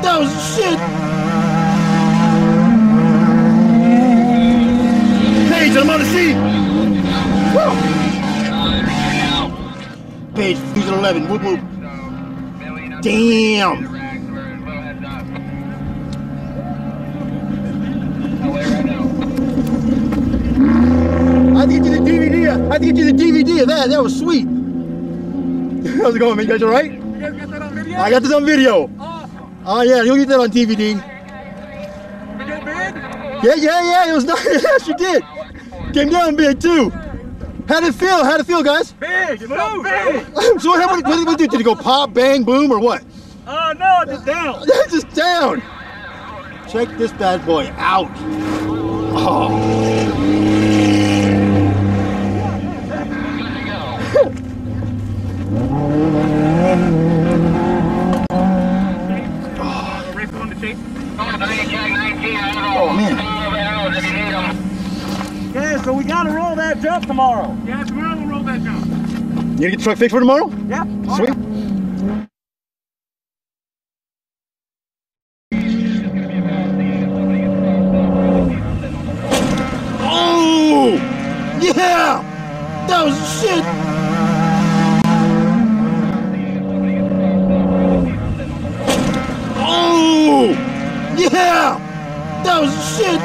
That was shit! Paige, I'm on the scene! Woo! Paige, Fusion 11, whoop whoop. Damn! I have to get you the DVD. I have to get you the DVD of that. That was sweet. How's it going, man? You guys all right? You guys got that on video? I got this on video. Awesome. Oh yeah, you'll get that on DVD. Did it get big? Yeah. It was nice. Yes, you did. Came down big too. How'd it feel? How'd it feel, guys? Big. It felt big. So what did it do? Did it go pop, bang, boom, or what? No, just down. Just down. Check this bad boy out. Oh. Oh man. Okay, so we gotta roll that jump tomorrow. Yeah, tomorrow we'll roll that jump. You gonna get the truck fixed for tomorrow? Yeah. Sweet. Oh! Yeah! That was shit! Oh! Yeah! That was shit!